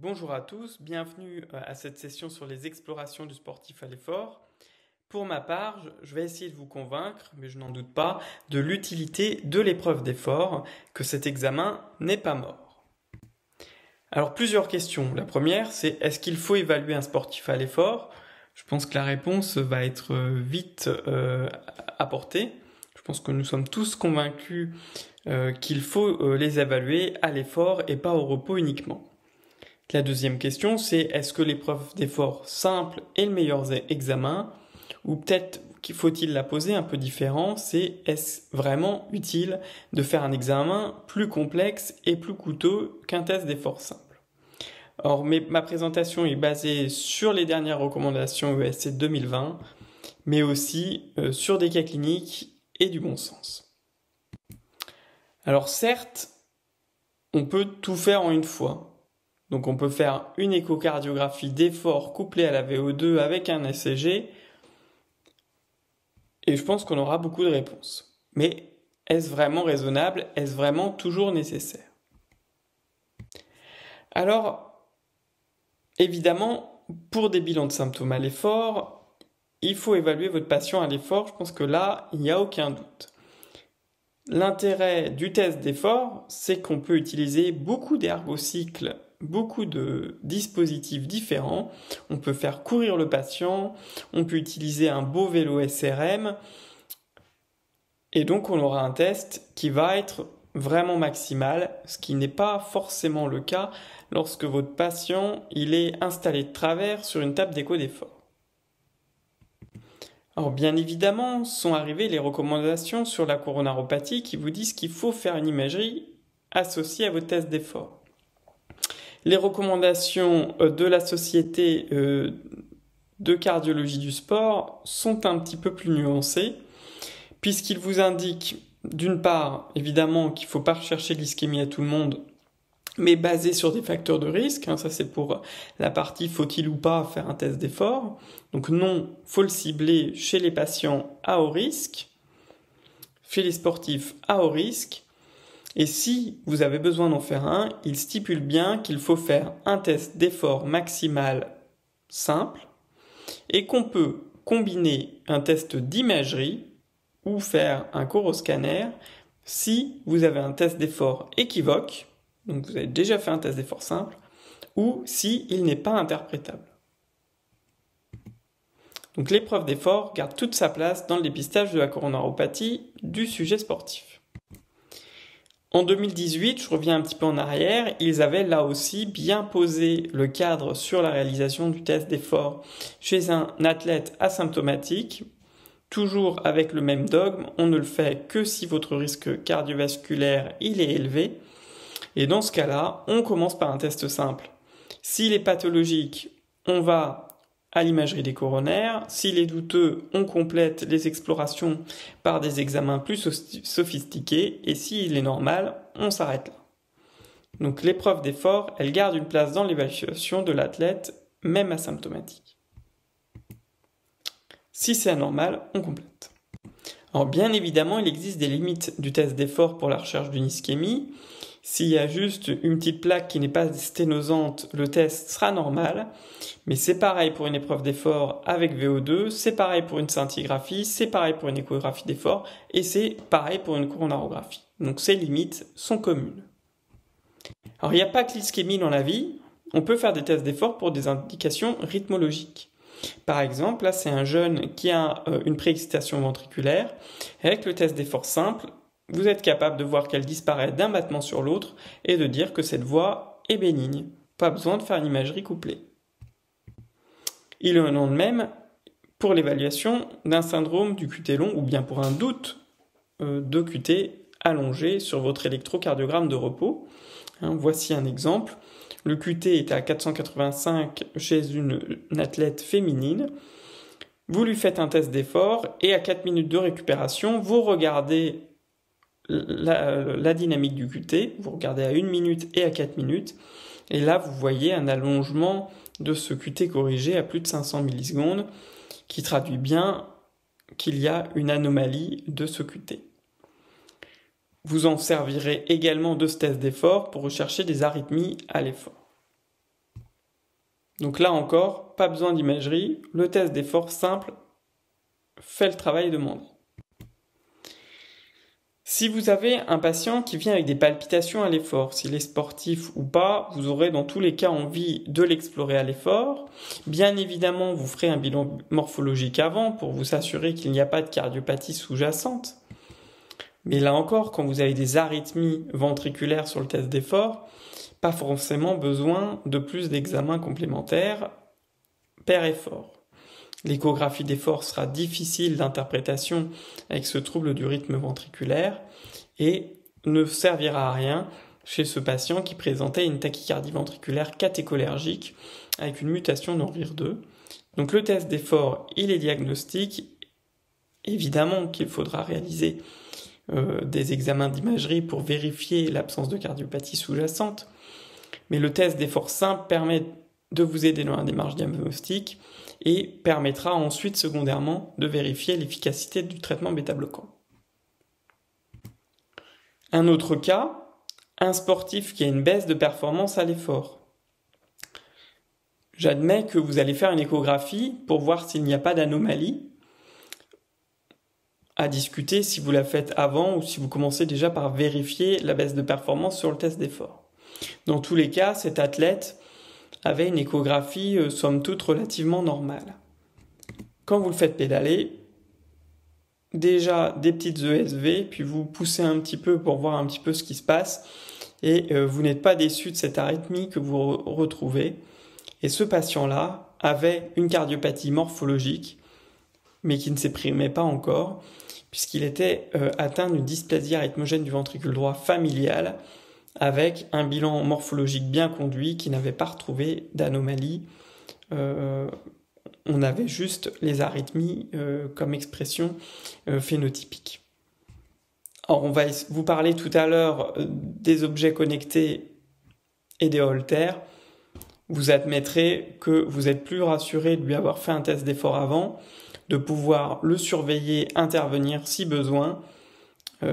Bonjour à tous, bienvenue à cette session sur les explorations du sportif à l'effort. Pour ma part, je vais essayer de vous convaincre, mais je n'en doute pas, de l'utilité de l'épreuve d'effort, que cet examen n'est pas mort. Alors plusieurs questions. La première, c'est est-ce qu'il faut évaluer un sportif à l'effort? Je pense que la réponse va être vite apportée. Je pense que nous sommes tous convaincus qu'il faut les évaluer à l'effort et pas au repos uniquement. La deuxième question, c'est est-ce que l'épreuve d'effort simple est le meilleur examen? Ou peut-être qu'il faut-il la poser un peu différent, c'est est-ce vraiment utile de faire un examen plus complexe et plus coûteux qu'un test d'effort simple? Or, ma présentation est basée sur les dernières recommandations ESC 2020, mais aussi sur des cas cliniques et du bon sens. Alors certes, on peut tout faire en une fois. Donc on peut faire une échocardiographie d'effort couplée à la VO2 avec un ECG, et je pense qu'on aura beaucoup de réponses. Mais est-ce vraiment raisonnable? Est-ce vraiment toujours nécessaire? Alors, évidemment, pour des bilans de symptômes à l'effort, il faut évaluer votre patient à l'effort. Je pense que là, il n'y a aucun doute. L'intérêt du test d'effort, c'est qu'on peut utiliser beaucoup d'ergocycles, beaucoup de dispositifs différents. On peut faire courir le patient, on peut utiliser un beau vélo SRM, et donc on aura un test qui va être vraiment maximal, ce qui n'est pas forcément le cas lorsque votre patient il est installé de travers sur une table d'écho d'effort. Alors bien évidemment, sont arrivées les recommandations sur la coronaropathie qui vous disent qu'il faut faire une imagerie associée à votre test d'effort. Les recommandations de la Société de cardiologie du sport sont un petit peu plus nuancées, puisqu'ils vous indiquent d'une part, évidemment, qu'il ne faut pas rechercher l'ischémie à tout le monde, mais basé sur des facteurs de risque. Ça c'est pour la partie faut-il ou pas faire un test d'effort. Donc non, faut le cibler chez les patients à haut risque, chez les sportifs à haut risque. Et si vous avez besoin d'en faire un, il stipule bien qu'il faut faire un test d'effort maximal simple et qu'on peut combiner un test d'imagerie ou faire un coroscanner si vous avez un test d'effort équivoque, donc vous avez déjà fait un test d'effort simple, ou si il n'est pas interprétable. Donc l'épreuve d'effort garde toute sa place dans le dépistage de la coronaropathie du sujet sportif. En 2018, je reviens un petit peu en arrière, ils avaient là aussi bien posé le cadre sur la réalisation du test d'effort chez un athlète asymptomatique, toujours avec le même dogme, on ne le fait que si votre risque cardiovasculaire il est élevé. Et dans ce cas-là, on commence par un test simple. S'il est pathologique, on va à l'imagerie des coronaires. S'il est douteux, on complète les explorations par des examens plus sophistiqués. Et s'il est normal, on s'arrête là. Donc l'épreuve d'effort, elle garde une place dans l'évaluation de l'athlète, même asymptomatique. Si c'est anormal, on complète. Alors bien évidemment, il existe des limites du test d'effort pour la recherche d'une ischémie. S'il y a juste une petite plaque qui n'est pas sténosante, le test sera normal. Mais c'est pareil pour une épreuve d'effort avec VO2, c'est pareil pour une scintigraphie, c'est pareil pour une échographie d'effort, et c'est pareil pour une coronarographie. Donc ces limites sont communes. Alors il n'y a pas que l'ischémie dans la vie, on peut faire des tests d'effort pour des indications rythmologiques. Par exemple, là c'est un jeune qui a une préexcitation ventriculaire. Avec le test d'effort simple, vous êtes capable de voir qu'elle disparaît d'un battement sur l'autre et de dire que cette voie est bénigne. Pas besoin de faire une imagerie couplée. Il en est de même pour l'évaluation d'un syndrome du QT long ou bien pour un doute de QT allongé sur votre électrocardiogramme de repos. Voici un exemple. Le QT est à 485 chez une athlète féminine. Vous lui faites un test d'effort et à 4 minutes de récupération, vous regardez la dynamique du QT, vous regardez à 1 minute et à 4 minutes, et là vous voyez un allongement de ce QT corrigé à plus de 500 millisecondes, qui traduit bien qu'il y a une anomalie de ce QT. Vous en servirez également de ce test d'effort pour rechercher des arythmies à l'effort. Donc là encore, pas besoin d'imagerie, le test d'effort simple fait le travail demandé. Si vous avez un patient qui vient avec des palpitations à l'effort, s'il est sportif ou pas, vous aurez dans tous les cas envie de l'explorer à l'effort. Bien évidemment, vous ferez un bilan morphologique avant pour vous assurer qu'il n'y a pas de cardiopathie sous-jacente. Mais là encore, quand vous avez des arythmies ventriculaires sur le test d'effort, pas forcément besoin de plus d'examens complémentaires per effort. L'échographie d'effort sera difficile d'interprétation avec ce trouble du rythme ventriculaire et ne servira à rien chez ce patient qui présentait une tachycardie ventriculaire catécholergique avec une mutation dans RIR2. Donc le test d'effort, il est diagnostique. Évidemment qu'il faudra réaliser des examens d'imagerie pour vérifier l'absence de cardiopathie sous-jacente, mais le test d'effort simple permet de vous aider dans la démarche diagnostique et permettra ensuite secondairement de vérifier l'efficacité du traitement bêta-bloquant. Un autre cas, un sportif qui a une baisse de performance à l'effort. J'admets que vous allez faire une échographie pour voir s'il n'y a pas d'anomalie, à discuter si vous la faites avant ou si vous commencez déjà par vérifier la baisse de performance sur le test d'effort. Dans tous les cas, cet athlète avait une échographie somme toute relativement normale. Quand vous le faites pédaler, déjà des petites ESV, puis vous poussez un petit peu pour voir un petit peu ce qui se passe, et vous n'êtes pas déçu de cette arythmie que vous retrouvez. Et ce patient-là avait une cardiopathie morphologique, mais qui ne s'exprimait pas encore, puisqu'il était atteint d'une dysplasie arythmogène du ventricule droit familiale, avec un bilan morphologique bien conduit qui n'avait pas retrouvé d'anomalie. On avait juste les arythmies comme expression phénotypique. Alors on va vous parler tout à l'heure des objets connectés et des holters. Vous admettrez que vous êtes plus rassuré de lui avoir fait un test d'effort avant, de pouvoir le surveiller, intervenir si besoin,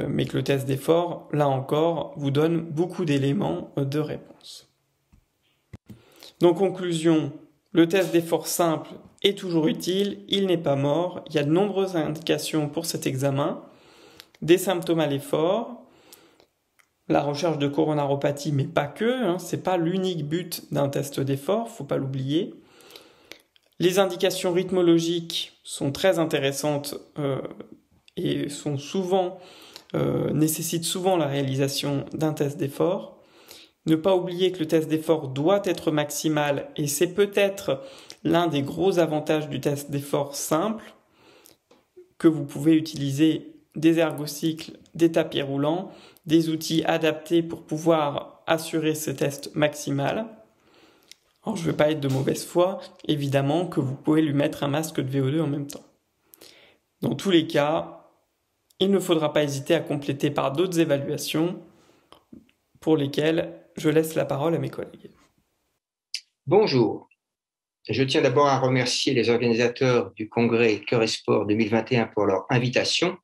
mais que le test d'effort, là encore, vous donne beaucoup d'éléments de réponse. Donc conclusion, le test d'effort simple est toujours utile, il n'est pas mort, il y a de nombreuses indications pour cet examen, des symptômes à l'effort, la recherche de coronaropathie, mais pas que, c'est pas l'unique but d'un test d'effort, faut pas l'oublier. Les indications rythmologiques sont très intéressantes et sont souvent nécessite souvent la réalisation d'un test d'effort. Ne pas oublier que le test d'effort doit être maximal et c'est peut-être l'un des gros avantages du test d'effort simple, que vous pouvez utiliser des ergocycles, des tapis roulants, des outils adaptés pour pouvoir assurer ce test maximal. Alors je ne veux pas être de mauvaise foi, évidemment que vous pouvez lui mettre un masque de VO2 en même temps. Dans tous les cas, il ne faudra pas hésiter à compléter par d'autres évaluations pour lesquelles je laisse la parole à mes collègues. Bonjour. Je tiens d'abord à remercier les organisateurs du congrès Cœur et Sport 2021 pour leur invitation.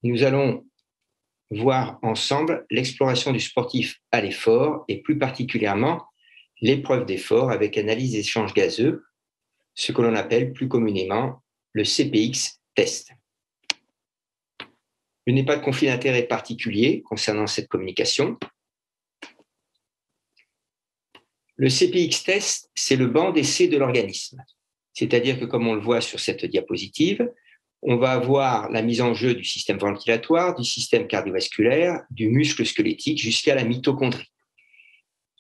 Nous allons voir ensemble l'exploration du sportif à l'effort et plus particulièrement l'épreuve d'effort avec analyse d'échanges gazeux, ce que l'on appelle plus communément le CPX test. Je n'ai pas de conflit d'intérêt particulier concernant cette communication. Le CPX test, c'est le banc d'essai de l'organisme. C'est-à-dire que, comme on le voit sur cette diapositive, on va avoir la mise en jeu du système ventilatoire, du système cardiovasculaire, du muscle squelettique jusqu'à la mitochondrie.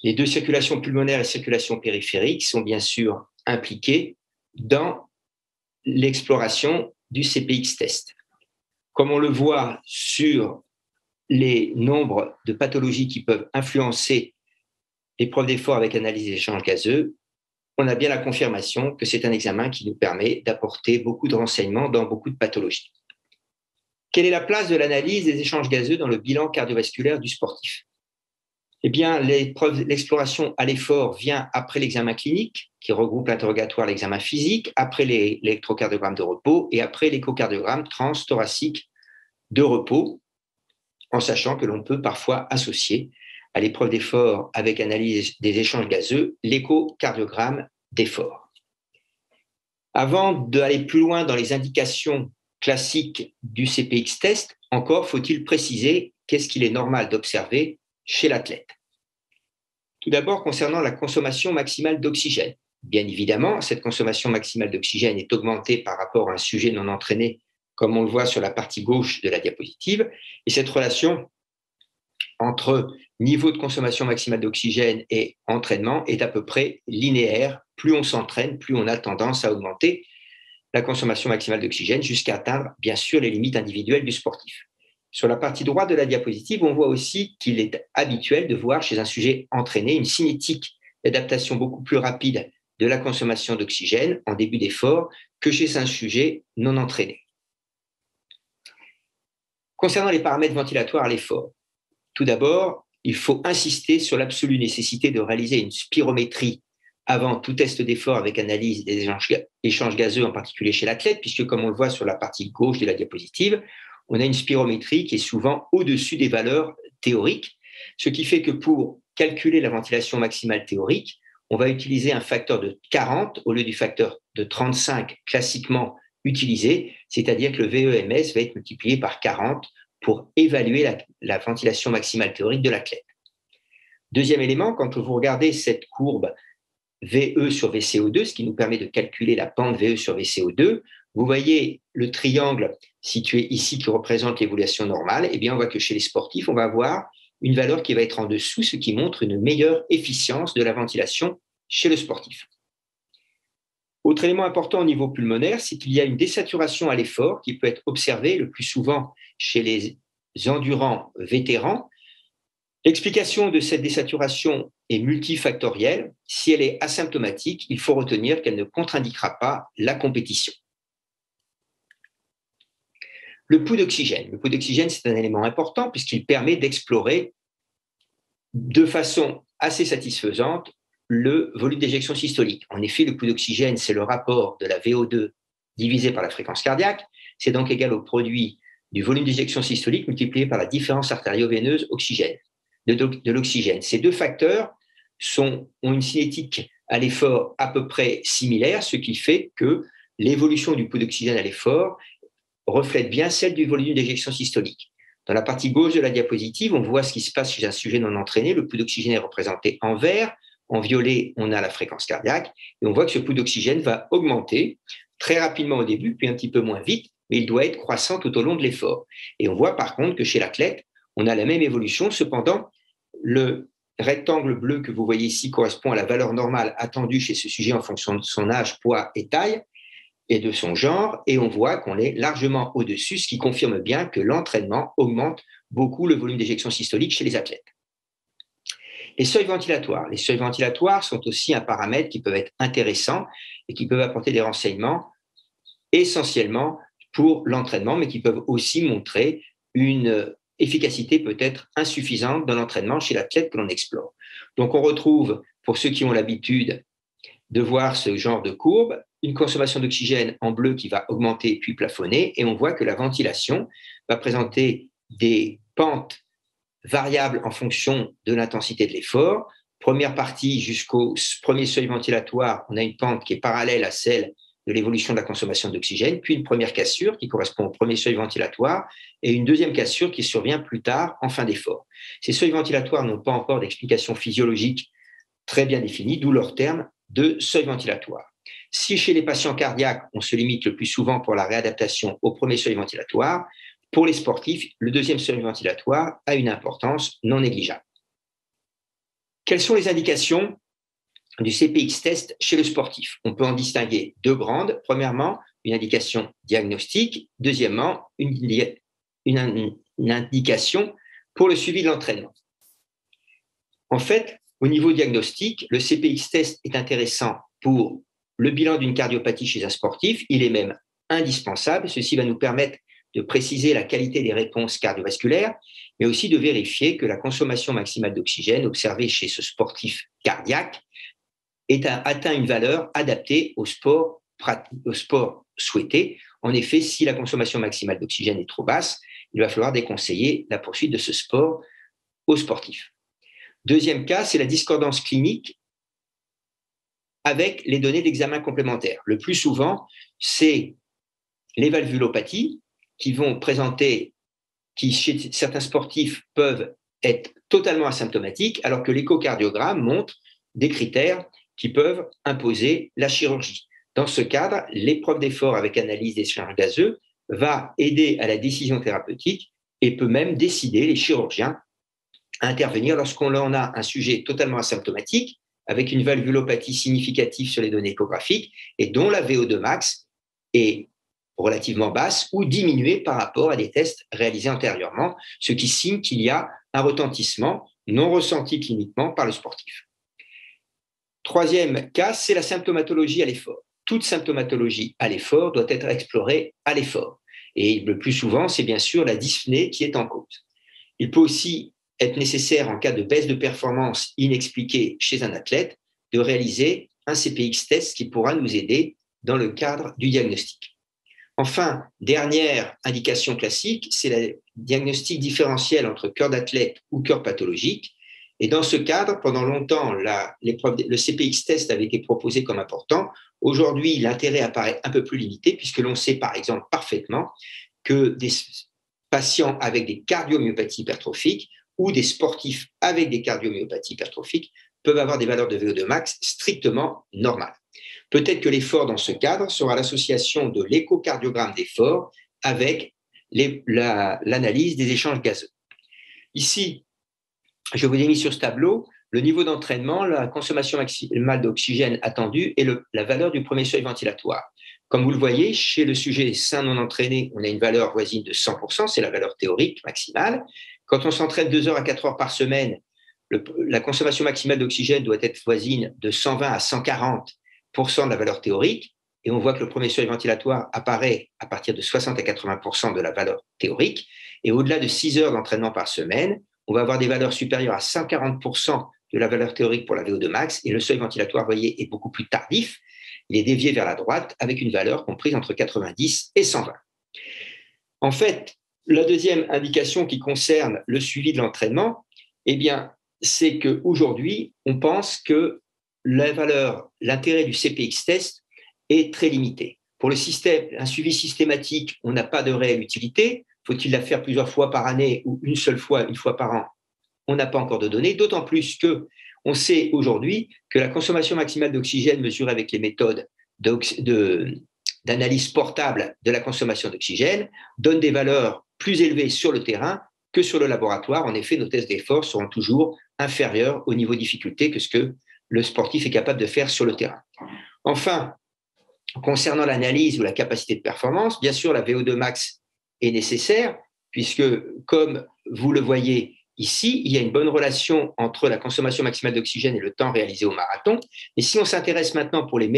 Les deux circulations pulmonaires et circulation périphérique sont bien sûr impliquées dans l'exploration du CPX test. Comme on le voit sur les nombres de pathologies qui peuvent influencer l'épreuve d'effort avec analyse d'échanges gazeux, on a bien la confirmation que c'est un examen qui nous permet d'apporter beaucoup de renseignements dans beaucoup de pathologies. Quelle est la place de l'analyse des échanges gazeux dans le bilan cardiovasculaire du sportif? Eh bien, l'exploration à l'effort vient après l'examen clinique, qui regroupe l'interrogatoire, l'examen physique, après l'électrocardiogramme de repos et après l'échocardiogramme transthoracique de repos, en sachant que l'on peut parfois associer à l'épreuve d'effort avec analyse des échanges gazeux l'échocardiogramme d'effort. Avant d'aller plus loin dans les indications classiques du CPX test, encore faut-il préciser qu'est-ce qu'il est normal d'observer chez l'athlète. Tout d'abord, concernant la consommation maximale d'oxygène. Bien évidemment, cette consommation maximale d'oxygène est augmentée par rapport à un sujet non entraîné, comme on le voit sur la partie gauche de la diapositive, et cette relation entre niveau de consommation maximale d'oxygène et entraînement est à peu près linéaire. Plus on s'entraîne, plus on a tendance à augmenter la consommation maximale d'oxygène jusqu'à atteindre, bien sûr, les limites individuelles du sportif. Sur la partie droite de la diapositive, on voit aussi qu'il est habituel de voir chez un sujet entraîné une cinétique d'adaptation beaucoup plus rapide de la consommation d'oxygène en début d'effort que chez un sujet non entraîné. Concernant les paramètres ventilatoires à l'effort, tout d'abord, il faut insister sur l'absolue nécessité de réaliser une spirométrie avant tout test d'effort avec analyse des échanges gazeux, en particulier chez l'athlète, puisque comme on le voit sur la partie gauche de la diapositive, on a une spirométrie qui est souvent au-dessus des valeurs théoriques, ce qui fait que pour calculer la ventilation maximale théorique, on va utiliser un facteur de 40 au lieu du facteur de 35 classiquement utilisé, c'est-à-dire que le VEMS va être multiplié par 40 pour évaluer la ventilation maximale théorique de l'athlète. Deuxième élément, quand vous regardez cette courbe VE sur VCO2, ce qui nous permet de calculer la pente VE sur VCO2, vous voyez le triangle situé ici qui représente l'évaluation normale, et bien on voit que chez les sportifs, on va avoir une valeur qui va être en dessous, ce qui montre une meilleure efficience de la ventilation chez le sportif. Autre élément important au niveau pulmonaire, c'est qu'il y a une désaturation à l'effort qui peut être observée le plus souvent chez les endurants vétérans. L'explication de cette désaturation est multifactorielle. Si elle est asymptomatique, il faut retenir qu'elle ne contre-indiquera pas la compétition. Le pouls d'oxygène. Le pouls d'oxygène, c'est un élément important puisqu'il permet d'explorer de façon assez satisfaisante le volume d'éjection systolique. En effet, le pouls d'oxygène, c'est le rapport de la VO2 divisé par la fréquence cardiaque. C'est donc égal au produit du volume d'éjection systolique multiplié par la différence artério-veineuse de l'oxygène. Ces deux facteurs ont une cinétique à l'effort à peu près similaire, ce qui fait que l'évolution du pouls d'oxygène à l'effort reflète bien celle du volume d'éjection systolique. Dans la partie gauche de la diapositive, on voit ce qui se passe chez un sujet non entraîné. Le pouls d'oxygène est représenté en vert. En violet, on a la fréquence cardiaque. Et on voit que ce pouls d'oxygène va augmenter très rapidement au début, puis un petit peu moins vite, mais il doit être croissant tout au long de l'effort. Et on voit par contre que chez l'athlète, on a la même évolution. Cependant, le rectangle bleu que vous voyez ici correspond à la valeur normale attendue chez ce sujet en fonction de son âge, poids et taille et de son genre, et on voit qu'on est largement au-dessus, ce qui confirme bien que l'entraînement augmente beaucoup le volume d'éjection systolique chez les athlètes. Les seuils ventilatoires. Les seuils ventilatoires sont aussi un paramètre qui peut être intéressant et qui peuvent apporter des renseignements essentiellement pour l'entraînement, mais qui peuvent aussi montrer une efficacité peut-être insuffisante dans l'entraînement chez l'athlète que l'on explore. Donc on retrouve, pour ceux qui ont l'habitude de voir ce genre de courbe, une consommation d'oxygène en bleu qui va augmenter puis plafonner, et on voit que la ventilation va présenter des pentes variables en fonction de l'intensité de l'effort. Première partie jusqu'au premier seuil ventilatoire, on a une pente qui est parallèle à celle de l'évolution de la consommation d'oxygène, puis une première cassure qui correspond au premier seuil ventilatoire et une deuxième cassure qui survient plus tard en fin d'effort. Ces seuils ventilatoires n'ont pas encore d'explication physiologique très bien définie, d'où leur terme de seuil ventilatoire. Si chez les patients cardiaques, on se limite le plus souvent pour la réadaptation au premier seuil ventilatoire, pour les sportifs, le deuxième seuil ventilatoire a une importance non négligeable. Quelles sont les indications du CPX test chez le sportif? On peut en distinguer deux grandes. Premièrement, une indication diagnostique. Deuxièmement, une indication pour le suivi de l'entraînement. En fait, au niveau diagnostique, le CPX test est intéressant pour le bilan d'une cardiopathie chez un sportif. Il est même indispensable. Ceci va nous permettre de préciser la qualité des réponses cardiovasculaires, mais aussi de vérifier que la consommation maximale d'oxygène observée chez ce sportif cardiaque atteint une valeur adaptée au sport souhaité. En effet, si la consommation maximale d'oxygène est trop basse, il va falloir déconseiller la poursuite de ce sport aux sportifs. Deuxième cas, c'est la discordance clinique avec les données d'examen complémentaires. Le plus souvent, c'est les valvulopathies qui vont présenter, qui chez certains sportifs peuvent être totalement asymptomatiques, alors que l'échocardiogramme montre des critères qui peuvent imposer la chirurgie. Dans ce cadre, l'épreuve d'effort avec analyse d'échange gazeux va aider à la décision thérapeutique et peut même décider les chirurgiens à intervenir lorsqu'on en a un sujet totalement asymptomatique avec une valvulopathie significative sur les données échographiques et dont la VO2 max est relativement basse ou diminuée par rapport à des tests réalisés antérieurement, ce qui signe qu'il y a un retentissement non ressenti cliniquement par le sportif. Troisième cas, c'est la symptomatologie à l'effort. Toute symptomatologie à l'effort doit être explorée à l'effort. Et le plus souvent, c'est bien sûr la dyspnée qui est en cause. Il peut aussi être nécessaire, en cas de baisse de performance inexpliquée chez un athlète, de réaliser un CPX test qui pourra nous aider dans le cadre du diagnostic. Enfin, dernière indication classique, c'est le diagnostic différentiel entre cœur d'athlète ou cœur pathologique. Et dans ce cadre, pendant longtemps, le CPX test avait été proposé comme important. Aujourd'hui, l'intérêt apparaît un peu plus limité puisque l'on sait par exemple parfaitement que des patients avec des cardiomyopathies hypertrophiques ou des sportifs avec des cardiomyopathies hypertrophiques peuvent avoir des valeurs de VO2 max strictement normales. Peut-être que l'effort dans ce cadre sera l'association de l'échocardiogramme d'effort avec l'analyse des échanges gazeux. Ici, je vous ai mis sur ce tableau le niveau d'entraînement, la consommation maximale d'oxygène attendue et la valeur du premier seuil ventilatoire. Comme vous le voyez, chez le sujet sain non entraîné, on a une valeur voisine de 100%, c'est la valeur théorique maximale. Quand on s'entraîne 2 heures à 4 heures par semaine, la consommation maximale d'oxygène doit être voisine de 120 à 140% de la valeur théorique. Et on voit que le premier seuil ventilatoire apparaît à partir de 60 à 80% de la valeur théorique. Et au-delà de 6 heures d'entraînement par semaine, on va avoir des valeurs supérieures à 140% de la valeur théorique pour la VO2 max. Et le seuil ventilatoire, vous voyez, est beaucoup plus tardif. Il est dévié vers la droite avec une valeur comprise entre 90 et 120. En fait, la deuxième indication qui concerne le suivi de l'entraînement, eh bien, c'est qu'aujourd'hui, on pense que l'intérêt du CPX test est très limité. Pour un suivi systématique, on n'a pas de réelle utilité. Faut-il la faire plusieurs fois par année ou une seule fois, une fois par an? On n'a pas encore de données, d'autant plus qu'on sait aujourd'hui que la consommation maximale d'oxygène mesurée avec les méthodes d'analyse portable de la consommation d'oxygène donne des valeurs plus élevées sur le terrain que sur le laboratoire. En effet, nos tests d'effort seront toujours inférieurs au niveau de difficulté que ce que le sportif est capable de faire sur le terrain. Enfin, concernant l'analyse ou la capacité de performance, bien sûr, la VO2 max est nécessaire puisque, comme vous le voyez ici, il y a une bonne relation entre la consommation maximale d'oxygène et le temps réalisé au marathon. Et si on s'intéresse maintenant pour les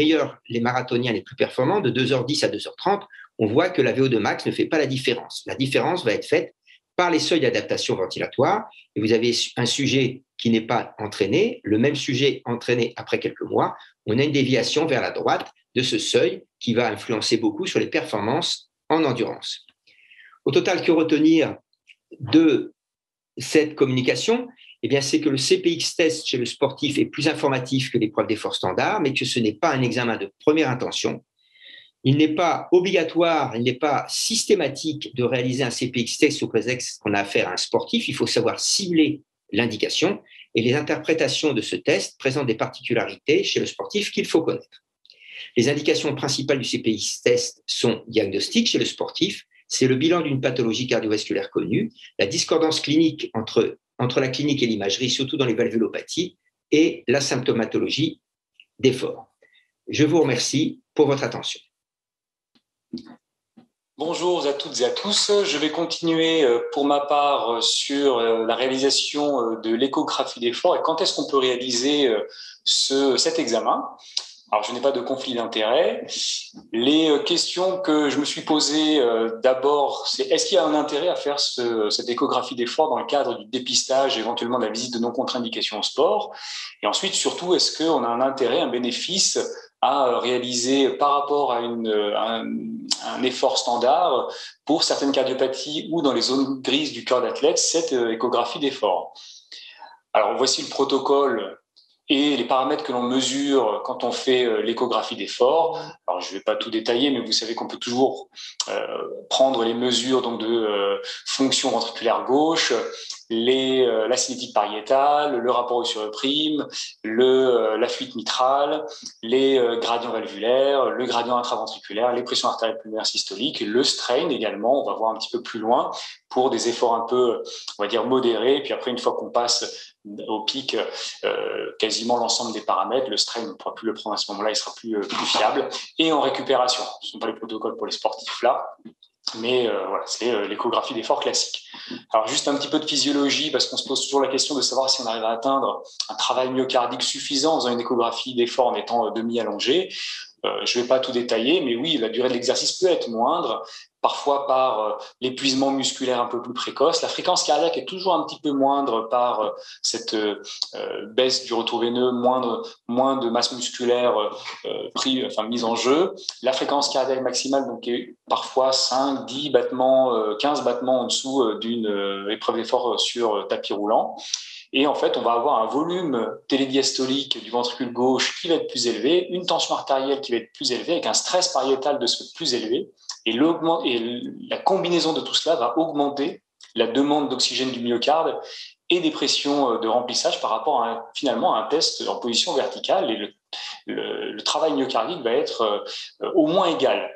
marathoniens les plus performants, de 2h10 à 2h30, on voit que la VO2 max ne fait pas la différence. La différence va être faite par les seuils d'adaptation ventilatoire. Et vous avez un sujet qui n'est pas entraîné, le même sujet entraîné après quelques mois. On a une déviation vers la droite de ce seuil qui va influencer beaucoup sur les performances en endurance. Au total, que retenir de cette communication? Eh bien, c'est que le CPX test chez le sportif est plus informatif que l'épreuve d'effort standard, mais que ce n'est pas un examen de première intention. Il n'est pas obligatoire, il n'est pas systématique de réaliser un CPX test sous prétexte qu'on a affaire à un sportif. Il faut savoir cibler l'indication et les interprétations de ce test présentent des particularités chez le sportif qu'il faut connaître. Les indications principales du CPX test sont diagnostiques chez le sportif. C'est le bilan d'une pathologie cardiovasculaire connue, la discordance clinique entre la clinique et l'imagerie, surtout dans les valvulopathies, et la symptomatologie d'effort. Je vous remercie pour votre attention. Bonjour à toutes et à tous. Je vais continuer pour ma part sur la réalisation de l'échographie d'effort et quand est-ce qu'on peut réaliser cet examen. Alors, je n'ai pas de conflit d'intérêt. Les questions que je me suis posées d'abord, c'est est-ce qu'il y a un intérêt à faire cette échographie d'effort dans le cadre du dépistage, éventuellement de la visite de non-contre-indication au sport? Et ensuite, surtout, est-ce qu'on a un intérêt, un bénéfice à réaliser par rapport à un effort standard pour certaines cardiopathies ou dans les zones grises du cœur d'athlète, cette échographie d'effort? Alors, voici le protocole et les paramètres que l'on mesure quand on fait l'échographie d'effort. Alors, je ne vais pas tout détailler, mais vous savez qu'on peut toujours prendre les mesures donc, de fonction ventriculaire gauche, la cinétique pariétale, le rapport osseau-prime, la fuite mitrale, les gradients valvulaires, le gradient intraventriculaire, les pressions artérielles pulmonaires systoliques, le strain également, on va voir un petit peu plus loin pour des efforts un peu, on va dire, modérés. Et puis après, une fois qu'on passe au pic, quasiment l'ensemble des paramètres, le strain, on ne pourra plus le prendre à ce moment-là, il sera plus fiable. Et en récupération, ce ne sont pas les protocoles pour les sportifs là, mais voilà, c'est l'échographie d'effort classique. Alors juste un petit peu de physiologie, parce qu'on se pose toujours la question de savoir si on arrive à atteindre un travail myocardique suffisant en faisant une échographie d'effort en étant demi-allongé. Je ne vais pas tout détailler, mais oui, la durée de l'exercice peut être moindre, parfois par l'épuisement musculaire un peu plus précoce. La fréquence cardiaque est toujours un petit peu moindre par cette baisse du retour veineux, moins de masse musculaire mise en jeu. La fréquence cardiaque maximale donc, est parfois 5, 10 battements, 15 battements en dessous d'une épreuve d'effort sur tapis roulant. Et en fait, on va avoir un volume télédiastolique du ventricule gauche qui va être plus élevé, une tension artérielle qui va être plus élevée, avec un stress pariétal de ce fait plus élevé. Et la combinaison de tout cela va augmenter la demande d'oxygène du myocarde et des pressions de remplissage par rapport finalement à un test en position verticale. Et le travail myocardique va être au moins égal.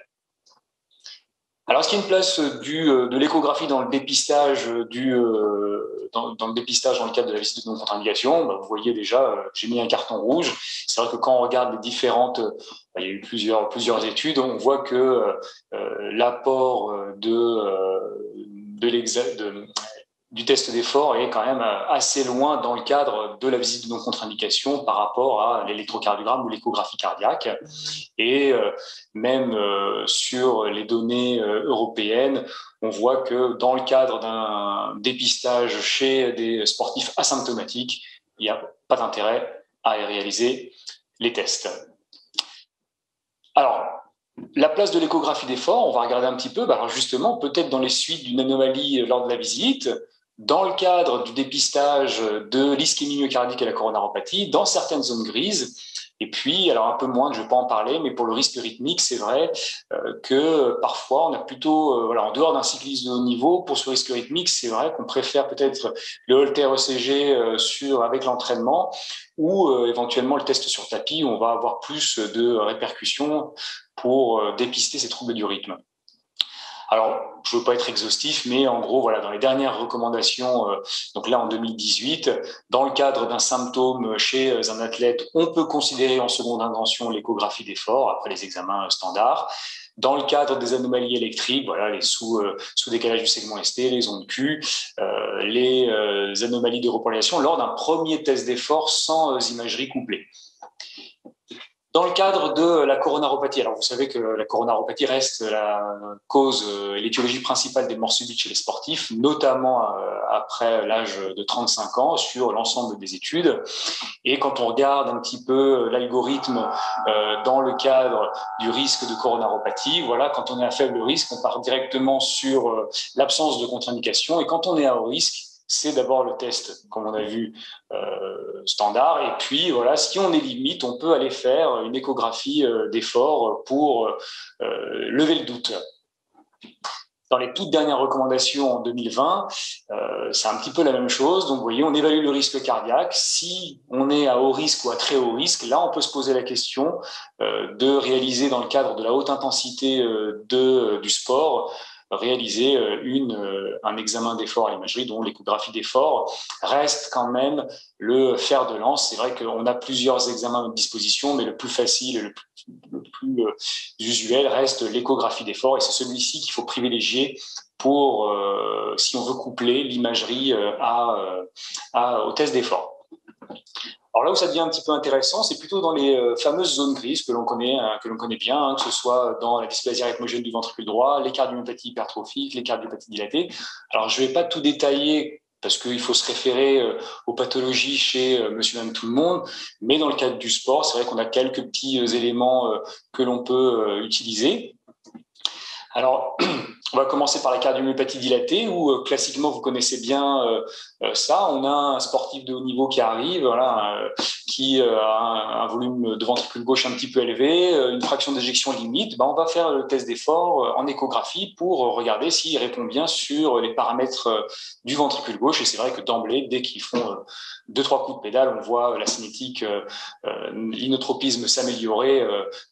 Alors, est-ce qu'il y a une place de l'échographie dans le dépistage dans le dépistage dans le cadre de la visite de non-contre-indication? Vous voyez déjà, j'ai mis un carton rouge. C'est vrai que quand on regarde les différentes, il y a eu plusieurs études, on voit que l'apport du test d'effort est quand même assez loin dans le cadre de la visite de non-contre-indication par rapport à l'électrocardiogramme ou l'échographie cardiaque. Et même sur les données européennes, on voit que dans le cadre d'un dépistage chez des sportifs asymptomatiques, il n'y a pas d'intérêt à réaliser les tests. Alors, la place de l'échographie d'effort, on va regarder un petit peu, alors justement, peut-être dans les suites d'une anomalie lors de la visite, dans le cadre du dépistage de l'ischémie myocardique et la coronaropathie, dans certaines zones grises. Et puis, alors un peu moins, je ne vais pas en parler, mais pour le risque rythmique, c'est vrai que parfois, on a plutôt, en dehors d'un cycliste de haut niveau, pour ce risque rythmique, c'est vrai qu'on préfère peut-être le Holter ECG avec l'entraînement ou éventuellement le test sur tapis, où on va avoir plus de répercussions pour dépister ces troubles du rythme. Alors, je ne veux pas être exhaustif, mais en gros, voilà, dans les dernières recommandations, donc là en 2018, dans le cadre d'un symptôme chez un athlète, on peut considérer en seconde intention l'échographie d'effort après les examens standards. Dans le cadre des anomalies électriques, voilà, les sous-décalage du segment ST, les ondes Q, les anomalies de repolarisation lors d'un premier test d'effort sans imagerie couplée. Dans le cadre de la coronaropathie, alors vous savez que la coronaropathie reste la cause et l'étiologie principale des morts subites chez les sportifs, notamment après l'âge de 35 ans sur l'ensemble des études. Et quand on regarde un petit peu l'algorithme dans le cadre du risque de coronaropathie, voilà, quand on est à faible risque, on part directement sur l'absence de contre-indication. Et quand on est à haut risque, c'est d'abord le test, comme on a vu, standard. Et puis, voilà, si on est limite, on peut aller faire une échographie d'effort pour lever le doute. Dans les toutes dernières recommandations en 2020, c'est un petit peu la même chose. Donc, vous voyez, on évalue le risque cardiaque. Si on est à haut risque ou à très haut risque, là, on peut se poser la question de réaliser dans le cadre de la haute intensité du sport, réaliser un examen d'effort à l'imagerie, dont l'échographie d'effort reste quand même le fer de lance. C'est vrai qu'on a plusieurs examens à notre disposition, mais le plus facile et le plus usuel reste l'échographie d'effort, et c'est celui-ci qu'il faut privilégier pour si on veut coupler l'imagerie au test d'effort. Alors là où ça devient un petit peu intéressant, c'est plutôt dans les fameuses zones grises que l'on connaît bien, que ce soit dans la dysplasie rythmogène du ventricule droit, les cardiomyopathies hypertrophiques, les cardiopathies dilatées. Alors je ne vais pas tout détailler parce qu'il faut se référer aux pathologies chez monsieur et madame tout le monde, mais dans le cadre du sport, c'est vrai qu'on a quelques petits éléments que l'on peut utiliser. Alors, On va commencer par la cardiomyopathie dilatée, où classiquement, vous connaissez bien ça. On a un sportif de haut niveau qui arrive, voilà, qui a un volume de ventricule gauche un petit peu élevé, une fraction d'éjection limite. On va faire le test d'effort en échographie pour regarder s'il répond bien sur les paramètres du ventricule gauche. Et c'est vrai que d'emblée, dès qu'ils font 2-3 coups de pédale, on voit la cinétique, l'inotropisme s'améliorer,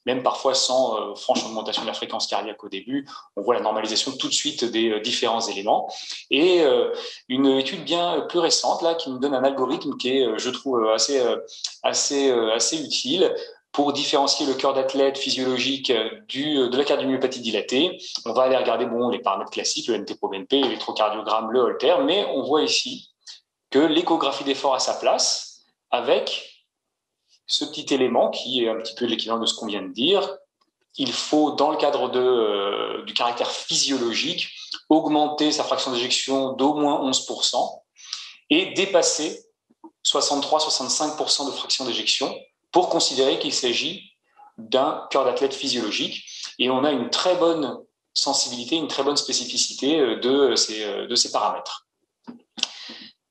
même parfois sans franche augmentation de la fréquence cardiaque au début. On voit la normalisation tout de suite des différents éléments. Et une étude bien plus récente là, qui nous donne un algorithme qui est, je trouve, assez utile pour différencier le cœur d'athlète physiologique de la cardiomyopathie dilatée. On va aller regarder les paramètres classiques, le NT-proBNP, l'électrocardiogramme, le Holter, mais on voit ici que l'échographie d'effort a sa place avec ce petit élément qui est un petit peu l'équivalent de ce qu'on vient de dire. Il faut, dans le cadre du caractère physiologique, augmenter sa fraction d'éjection d'au moins 11% et dépasser 63-65% de fraction d'éjection pour considérer qu'il s'agit d'un cœur d'athlète physiologique. Et on a une très bonne sensibilité, une très bonne spécificité de ces paramètres.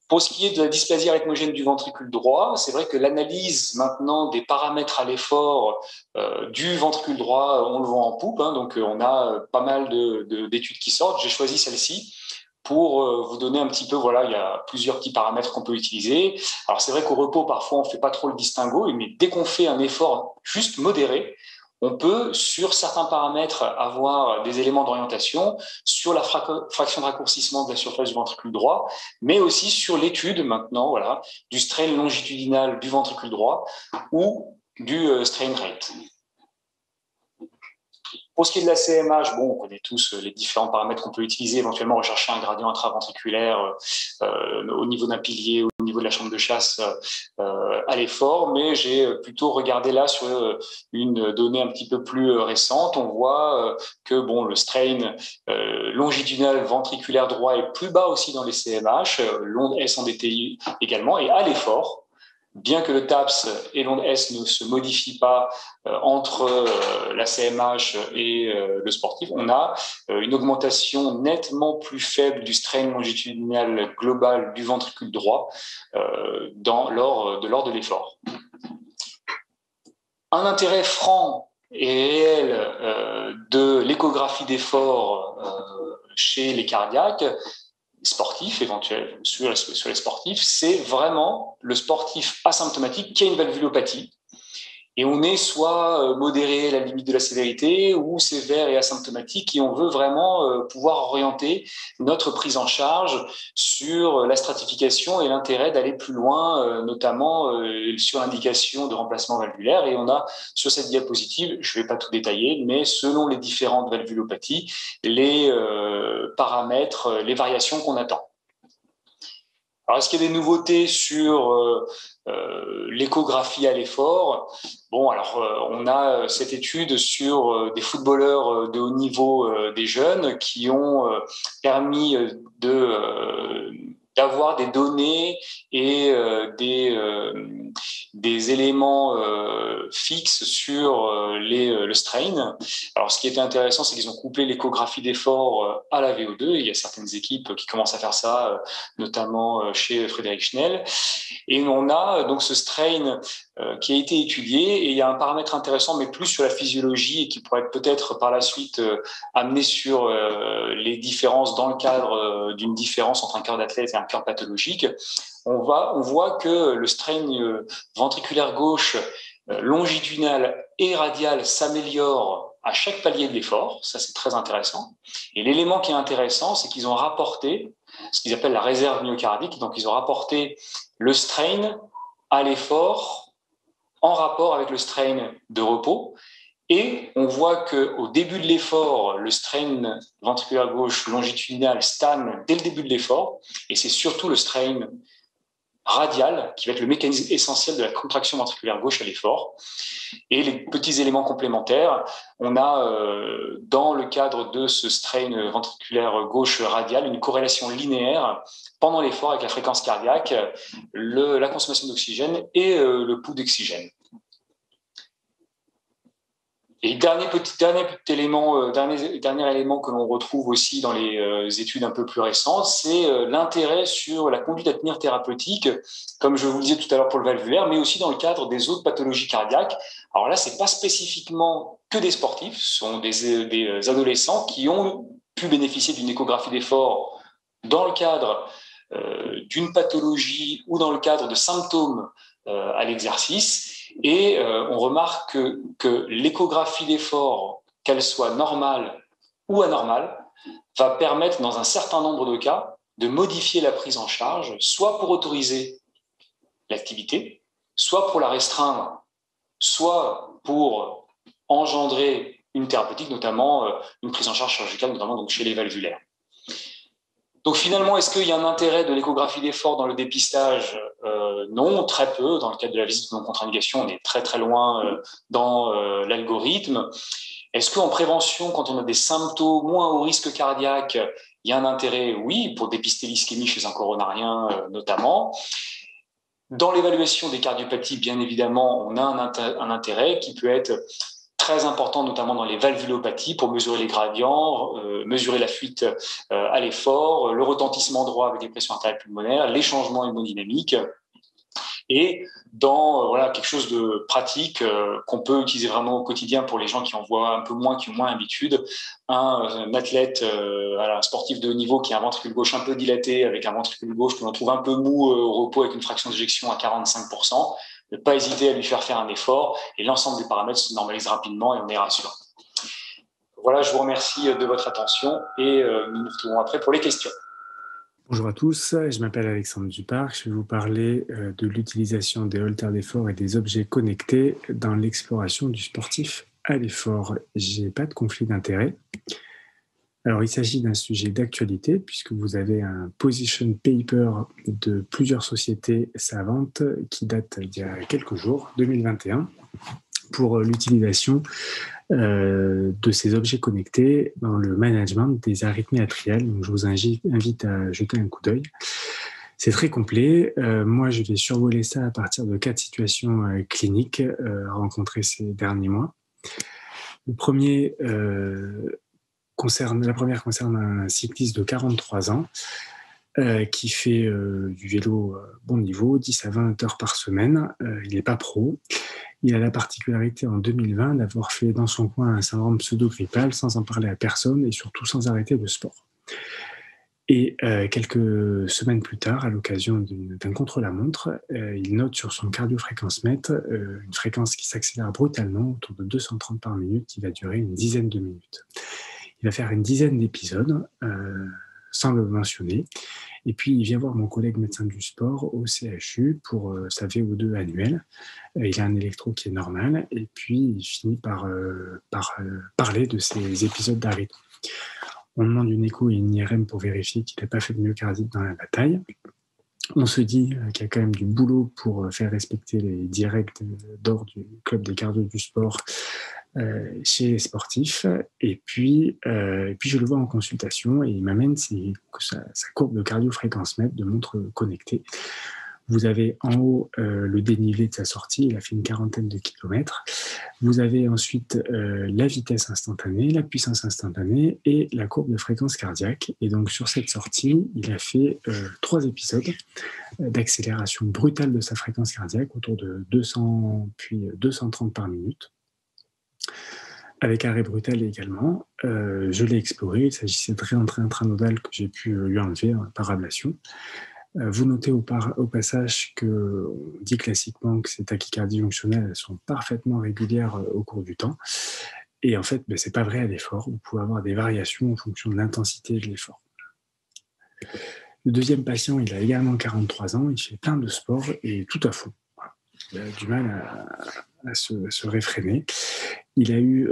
Pour ce qui est de la dysplasie rythmogène du ventricule droit, c'est vrai que l'analyse maintenant des paramètres à l'effort du ventricule droit, on le voit en poupe, donc on a pas mal d'études qui sortent. J'ai choisi celle-ci pour vous donner un petit peu, il y a plusieurs petits paramètres qu'on peut utiliser. Alors c'est vrai qu'au repos, parfois, on ne fait pas trop le distinguo, mais dès qu'on fait un effort juste modéré, on peut, sur certains paramètres, avoir des éléments d'orientation sur la fraction de raccourcissement de la surface du ventricule droit, mais aussi sur l'étude maintenant du strain longitudinal du ventricule droit ou du strain rate. Pour ce qui est de la CMH, on connaît tous les différents paramètres qu'on peut utiliser, éventuellement rechercher un gradient intraventriculaire au niveau d'un pilier, au niveau de la chambre de chasse à l'effort, mais j'ai plutôt regardé là sur une donnée un petit peu plus récente. On voit que le strain longitudinal ventriculaire droit est plus bas aussi dans les CMH, l'onde S en DTI également, et à l'effort, bien que le TAPS et l'onde S ne se modifient pas entre la CMH et le sportif, on a une augmentation nettement plus faible du strain longitudinal global du ventricule droit lors de l'effort. Un intérêt franc et réel de l'échographie d'effort chez les cardiaques, sportifs éventuels, sur les sportifs, c'est vraiment le sportif asymptomatique qui a une valvulopathie. Et on est soit modéré à la limite de la sévérité ou sévère et asymptomatique, et on veut vraiment pouvoir orienter notre prise en charge sur la stratification et l'intérêt d'aller plus loin, notamment sur l'indication de remplacement valvulaire. Et on a sur cette diapositive, je ne vais pas tout détailler, mais selon les différentes valvulopathies, les paramètres, les variations qu'on attend. Alors, est-ce qu'il y a des nouveautés sur l'échographie à l'effort? On a cette étude sur des footballeurs de haut niveau des jeunes qui ont permis d'avoir des données et des éléments fixes sur le strain. Alors, ce qui était intéressant, c'est qu'ils ont couplé l'échographie d'effort à la VO2. Il y a certaines équipes qui commencent à faire ça, notamment chez Frédéric Schnell. Et on a donc ce strain qui a été étudié, et il y a un paramètre intéressant, mais plus sur la physiologie, et qui pourrait être peut-être par la suite amené sur les différences dans le cadre d'une différence entre un cœur d'athlète et un cœur pathologique. On voit que le strain ventriculaire gauche longitudinal et radial s'améliore à chaque palier de l'effort. Ça, c'est très intéressant. Et l'élément qui est intéressant, c'est qu'ils ont rapporté ce qu'ils appellent la réserve myocardique. Donc, ils ont rapporté le strain à l'effort en rapport avec le strain de repos. Et on voit qu'au début de l'effort, le strain ventriculaire gauche longitudinal stagne dès le début de l'effort. Et c'est surtout le strain radial qui va être le mécanisme essentiel de la contraction ventriculaire gauche à l'effort. Et les petits éléments complémentaires, on a dans le cadre de ce strain ventriculaire gauche radial une corrélation linéaire pendant l'effort avec la fréquence cardiaque, la consommation d'oxygène et le pouls d'oxygène. Et dernier petit élément, dernier élément que l'on retrouve aussi dans les études un peu plus récentes, c'est l'intérêt sur la conduite à tenir thérapeutique, comme je vous le disais tout à l'heure pour le valvulaire, mais aussi dans le cadre des autres pathologies cardiaques. Alors là, c'est pas spécifiquement que des sportifs, ce sont des adolescents qui ont pu bénéficier d'une échographie d'effort dans le cadre d'une pathologie ou dans le cadre de symptômes à l'exercice. Et on remarque que l'échographie d'effort, qu'elle soit normale ou anormale, va permettre dans un certain nombre de cas de modifier la prise en charge, soit pour autoriser l'activité, soit pour la restreindre, soit pour engendrer une thérapeutique, notamment une prise en charge chirurgicale, notamment donc chez les valvulaires. Donc finalement, est-ce qu'il y a un intérêt de l'échographie d'effort dans le dépistage ? Non, très peu. Dans le cadre de la visite non contre-indication, on est très très loin dans l'algorithme. Est-ce qu'en prévention, quand on a des symptômes moins haut risque cardiaque, il y a un intérêt ? Oui, pour dépister l'ischémie chez un coronarien notamment. Dans l'évaluation des cardiopathies, bien évidemment, on a un intérêt qui peut être très important, notamment dans les valvulopathies, pour mesurer les gradients, mesurer la fuite à l'effort, le retentissement droit avec les pressions artérielles pulmonaires, les changements hémodynamiques. Et dans quelque chose de pratique qu'on peut utiliser vraiment au quotidien pour les gens qui en voient un peu moins, qui ont moins l'habitude, un athlète, un sportif de haut niveau qui a un ventricule gauche un peu dilaté, avec un ventricule gauche que l'on trouve un peu mou au repos avec une fraction d'éjection à 45%, ne pas hésiter à lui faire un effort et l'ensemble des paramètres se normalisent rapidement et on est rassuré. Voilà, je vous remercie de votre attention et nous nous retrouvons après pour les questions. Bonjour à tous, je m'appelle Alexandre Duparc, je vais vous parler de l'utilisation des haltères d'effort et des objets connectés dans l'exploration du sportif à l'effort. J'ai pas de conflit d'intérêt. Alors il s'agit d'un sujet d'actualité puisque vous avez un position paper de plusieurs sociétés savantes qui date d'il y a quelques jours, 2021, pour l'utilisation de ces objets connectés dans le management des arythmies atriales. Donc, je vous invite à jeter un coup d'œil. C'est très complet. Moi, je vais survoler ça à partir de 4 situations cliniques rencontrées ces derniers mois. La première concerne un cycliste de 43 ans qui fait du vélo bon niveau, 10 à 20 heures par semaine. Il n'est pas pro. Il a la particularité en 2020 d'avoir fait dans son coin un syndrome pseudo-grippal sans en parler à personne et surtout sans arrêter le sport. Et quelques semaines plus tard, à l'occasion d'un contre-la-montre, il note sur son cardiofréquence-mètre une fréquence qui s'accélère brutalement autour de 230 par minute qui va durer une dizaine de minutes. Il va faire une dizaine d'épisodes sans le mentionner. Et puis, il vient voir mon collègue médecin du sport au CHU pour sa VO2 annuelle. Il a un électro qui est normal. Et puis, il finit par parler de ces épisodes d'arythmie. On demande une écho et une IRM pour vérifier qu'il n'a pas fait de myocardite dans la bataille. On se dit qu'il y a quand même du boulot pour faire respecter les directs d'or du club des cardios du sport chez les sportifs. Et puis je le vois en consultation et il m'amène sa courbe de cardio-fréquence-mètre de montre connectée. Vous avez en haut le dénivelé de sa sortie, il a fait une quarantaine de kilomètres. Vous avez ensuite la vitesse instantanée, la puissance instantanée et la courbe de fréquence cardiaque. Et donc sur cette sortie, il a fait 3 épisodes d'accélération brutale de sa fréquence cardiaque autour de 200 puis 230 par minute. Avec arrêt brutal également. Je l'ai exploré, il s'agissait de réentrée intranodale que j'ai pu lui enlever par ablation. Vous notez au passage qu'on dit classiquement que ces tachycardies fonctionnelles sont parfaitement régulières au cours du temps. Et en fait, ce n'est pas vrai à l'effort. Vous pouvez avoir des variations en fonction de l'intensité de l'effort. Le deuxième patient, il a également 43 ans, il fait plein de sports et tout à fond. Il a du mal à se réfréner. Il a eu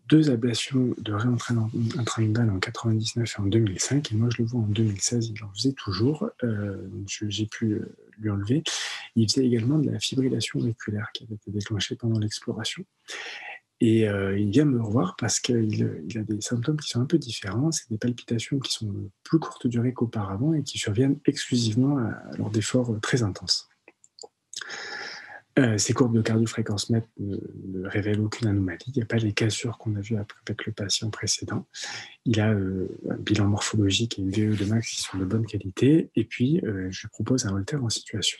2 ablations de réentrée intranodale en 1999 et en 2005, et moi je le vois en 2016, il en faisait toujours, j'ai pu lui enlever. Il faisait également de la fibrillation auriculaire qui avait été déclenchée pendant l'exploration. Et il vient me revoir parce qu'il a des symptômes qui sont un peu différents. C'est des palpitations qui sont de plus courte durée qu'auparavant et qui surviennent exclusivement lors d'efforts très intenses. Ces courbes de cardiofréquence-mètre ne révèlent aucune anomalie. Il n'y a pas les cassures qu'on a vues avec le patient précédent. Il a un bilan morphologique et une VE de max qui sont de bonne qualité. Et puis, je lui propose un haltère en situation.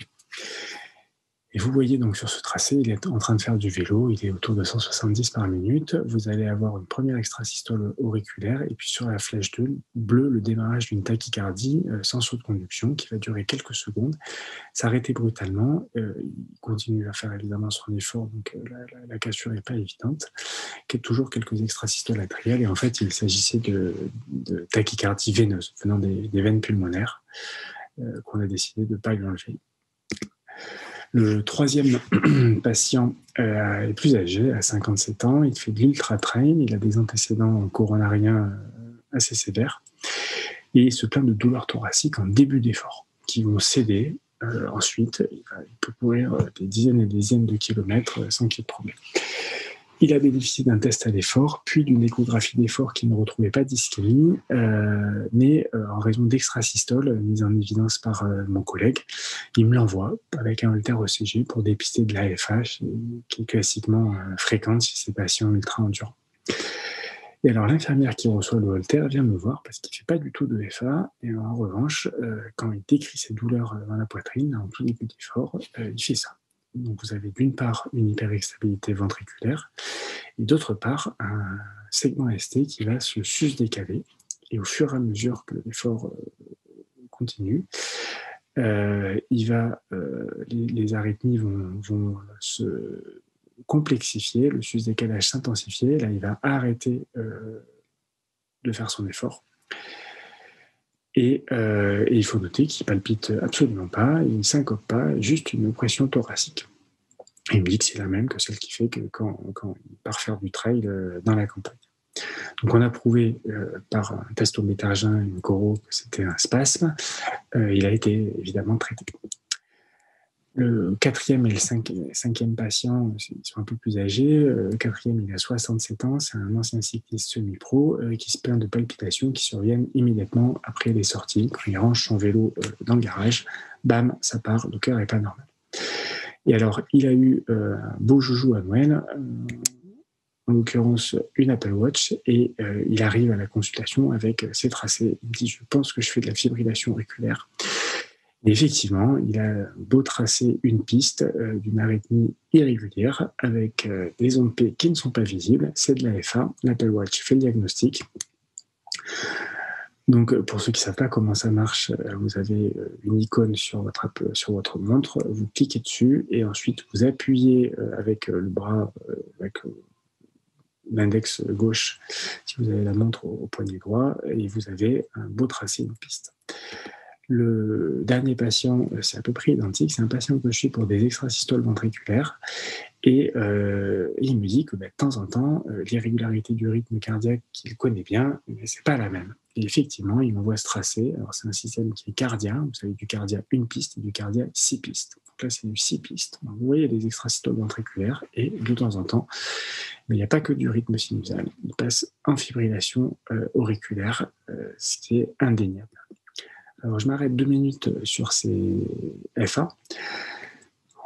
Et vous voyez donc sur ce tracé, il est en train de faire du vélo, il est autour de 170 par minute. Vous allez avoir une première extrasystole auriculaire et puis sur la flèche bleue, le démarrage d'une tachycardie sans saut de conduction qui va durer quelques secondes, s'arrêter brutalement. Il continue à faire évidemment son effort, donc la cassure n'est pas évidente. Toujours quelques extrasystoles atriales et en fait il s'agissait de tachycardie veineuse venant des veines pulmonaires qu'on a décidé de ne pas lui enlever. Le troisième patient est plus âgé, à 57 ans, il fait de l'ultra-trail, il a des antécédents coronariens assez sévères et il se plaint de douleurs thoraciques en début d'effort qui vont céder. Ensuite, il peut courir des dizaines et des dizaines de kilomètres sans qu'il y ait de problème. Il a bénéficié d'un test à l'effort, puis d'une échographie d'effort qui ne retrouvait pas d'ischémie, mais en raison d'extrasystole mise en évidence par mon collègue, il me l'envoie avec un haltère ECG pour dépister de l'AFH, qui est classiquement fréquente chez ces patients ultra-endurants. Et alors l'infirmière qui reçoit le haltère vient me voir parce qu'il ne fait pas du tout de FA, et en revanche, quand il décrit ses douleurs dans la poitrine, en tout début d'effort, il fait ça. Donc vous avez d'une part une hyperexstabilité ventriculaire et d'autre part un segment ST qui va se sus-décaler et au fur et à mesure que l'effort continue, les arythmies vont se complexifier, le sus-décalage s'intensifier, là il va arrêter de faire son effort. Et il faut noter qu'il palpite absolument pas, il ne syncope pas, juste une oppression thoracique. Et il me dit que c'est la même que celle qui fait que quand il part faire du trail dans la campagne. Donc on a prouvé par un test au méthargin et une choro que c'était un spasme. Il a été évidemment traité. Le quatrième et le cinquième patient, ils sont un peu plus âgés. Le quatrième, il a 67 ans, c'est un ancien cycliste semi-pro qui se plaint de palpitations qui surviennent immédiatement après les sorties. Quand il range son vélo dans le garage, bam, ça part, le cœur n'est pas normal. Et alors, il a eu un beau joujou à Noël, en l'occurrence une Apple Watch, et il arrive à la consultation avec ses tracés. Il me dit, je pense que je fais de la fibrillation auriculaire. Et effectivement, il a beau tracer une piste d'une arythmie irrégulière avec des ondes P qui ne sont pas visibles. C'est de la FA. L'Apple Watch fait le diagnostic. Donc, pour ceux qui ne savent pas comment ça marche, vous avez une icône sur votre montre, vous cliquez dessus et ensuite vous appuyez avec le bras, avec l'index gauche, si vous avez la montre au poignet droit, et vous avez un beau tracé de piste. Le dernier patient, c'est à peu près identique, c'est un patient que je suis pour des extrasystoles ventriculaires et il me dit que de temps en temps, l'irrégularité du rythme cardiaque qu'il connaît bien, mais c'est pas la même. Et effectivement, il m'envoie ce tracé. Alors c'est un système qui est cardia, vous savez, du cardia une piste et du cardia 6 pistes. Donc là, c'est du 6 pistes. Donc, vous voyez les extrasystoles ventriculaires et de temps en temps, mais il n'y a pas que du rythme sinusal. Il passe en fibrillation auriculaire, ce qui est indéniable. Alors, je m'arrête 2 minutes sur ces FA.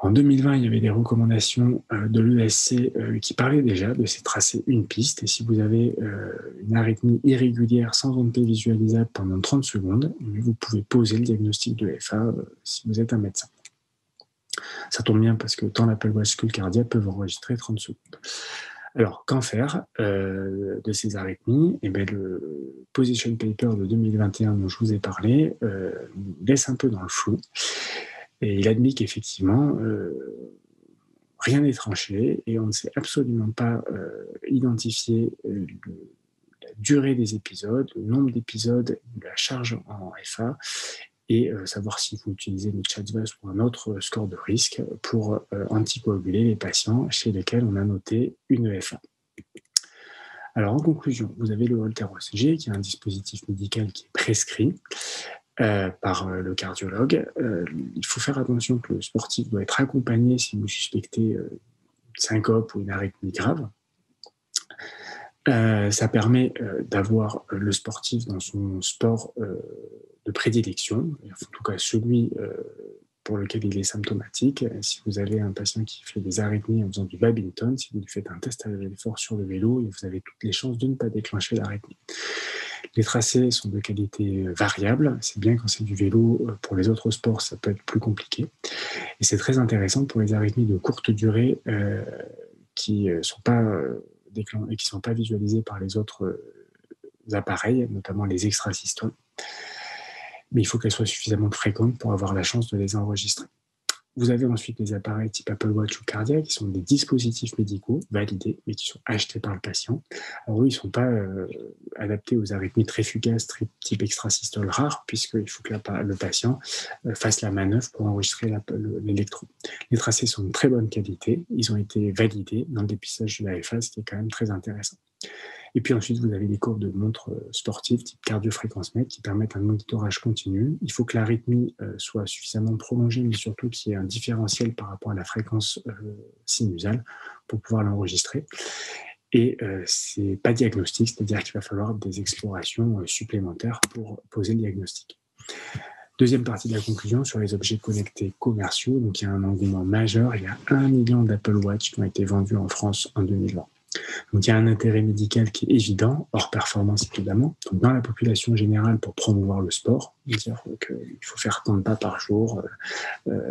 En 2020, il y avait des recommandations de l'ESC qui parlaient déjà de ces tracés une piste. Et si vous avez une arythmie irrégulière sans onde P visualisable pendant 30 secondes, vous pouvez poser le diagnostic de FA si vous êtes un médecin. Ça tombe bien parce que tant l'Apple Watch que le cardia peuvent enregistrer 30 secondes. Alors, qu'en faire de ces arythmies? Eh bien, le position paper de 2021 dont je vous ai parlé laisse un peu dans le flou. Et il admet qu'effectivement, rien n'est tranché et on ne sait absolument pas identifier la durée des épisodes, le nombre d'épisodes, la charge en FA, et savoir si vous utilisez le CHA2DS ou un autre score de risque pour anticoaguler les patients chez lesquels on a noté une EFA. Alors en conclusion, vous avez le Holter ECG qui est un dispositif médical qui est prescrit par le cardiologue. Il faut faire attention que le sportif doit être accompagné si vous suspectez une syncope ou une arythmie grave. Ça permet d'avoir le sportif dans son sport de prédilection, en tout cas celui pour lequel il est symptomatique. Si vous avez un patient qui fait des arythmies en faisant du badminton, si vous lui faites un test à l'effort sur le vélo, vous avez toutes les chances de ne pas déclencher l'arythmie. Les tracés sont de qualité variable. C'est bien quand c'est du vélo. Pour les autres sports, ça peut être plus compliqué. Et c'est très intéressant pour les arythmies de courte durée qui ne sont pas visualisées par les autres appareils, notamment les extrasystoles. Mais il faut qu'elles soient suffisamment fréquentes pour avoir la chance de les enregistrer. Vous avez ensuite les appareils type Apple Watch ou Cardia, qui sont des dispositifs médicaux validés, mais qui sont achetés par le patient. Alors eux, ils ne sont pas adaptés aux arythmies très fugaces, type extrasystole rare, puisqu'il faut que le patient fasse la manœuvre pour enregistrer l'électro. Les tracés sont de très bonne qualité, ils ont été validés dans le dépistage de l'AFA, ce qui est quand même très intéressant. Et puis ensuite, vous avez les courbes de montres sportives type cardio-fréquence-mètre qui permettent un monitorage continu. Il faut que l'arythmie soit suffisamment prolongée, mais surtout qu'il y ait un différentiel par rapport à la fréquence sinusale pour pouvoir l'enregistrer. Et ce n'est pas diagnostic, c'est-à-dire qu'il va falloir des explorations supplémentaires pour poser le diagnostic. Deuxième partie de la conclusion sur les objets connectés commerciaux. Donc, il y a un engouement majeur. Il y a 1 million d'Apple Watch qui ont été vendus en France en 2020. Donc il y a un intérêt médical qui est évident, hors performance évidemment, donc dans la population générale pour promouvoir le sport, dire qu'il faut faire tant de pas par jour,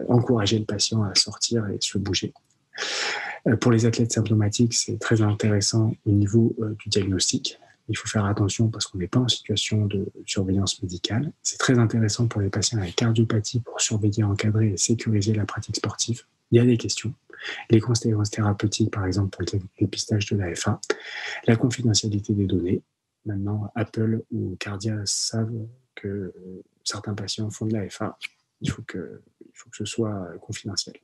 encourager le patient à sortir et se bouger. Pour les athlètes symptomatiques, c'est très intéressant au niveau du diagnostic. Il faut faire attention parce qu'on n'est pas en situation de surveillance médicale. C'est très intéressant pour les patients avec cardiopathie pour surveiller, encadrer et sécuriser la pratique sportive. Il y a des questions. Les conséquences thérapeutiques, par exemple, pour le dépistage de l'AFA. La confidentialité des données. Maintenant, Apple ou Cardia savent que certains patients font de l'AFA. Il faut que ce soit confidentiel.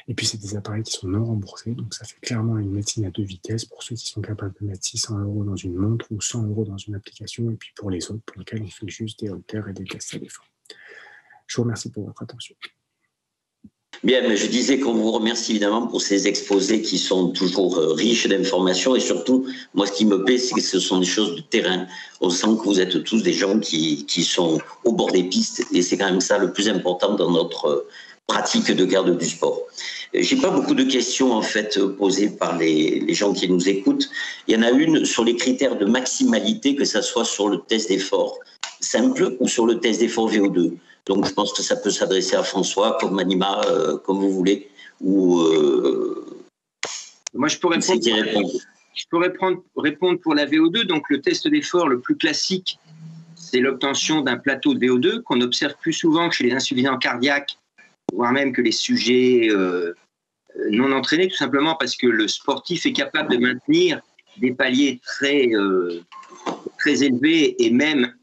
Et puis, c'est des appareils qui sont non remboursés. Donc, ça fait clairement une médecine à deux vitesses pour ceux qui sont capables de mettre 600 € dans une montre ou 100 € dans une application. Et puis, pour les autres, pour lesquels on fait juste des haltères et des tests à l'effort. Je vous remercie pour votre attention. Bien, mais je disais qu'on vous remercie évidemment pour ces exposés qui sont toujours riches d'informations et surtout, moi ce qui me plaît, c'est que ce sont des choses de terrain. On sent que vous êtes tous des gens qui sont au bord des pistes et c'est quand même ça le plus important dans notre pratique de garde du sport. J'ai pas beaucoup de questions en fait posées par les gens qui nous écoutent. Il y en a une sur les critères de maximalité, que ça soit sur le test d'effort simple ou sur le test d'effort VO2. Donc, je pense que ça peut s'adresser à François, comme Anima, comme vous voulez. Ou moi, je pourrais répondre pour la VO2. Donc, le test d'effort le plus classique, c'est l'obtention d'un plateau de VO2 qu'on observe plus souvent que chez les insuffisants cardiaques, voire même que les sujets non entraînés, tout simplement parce que le sportif est capable de maintenir des paliers très élevé et même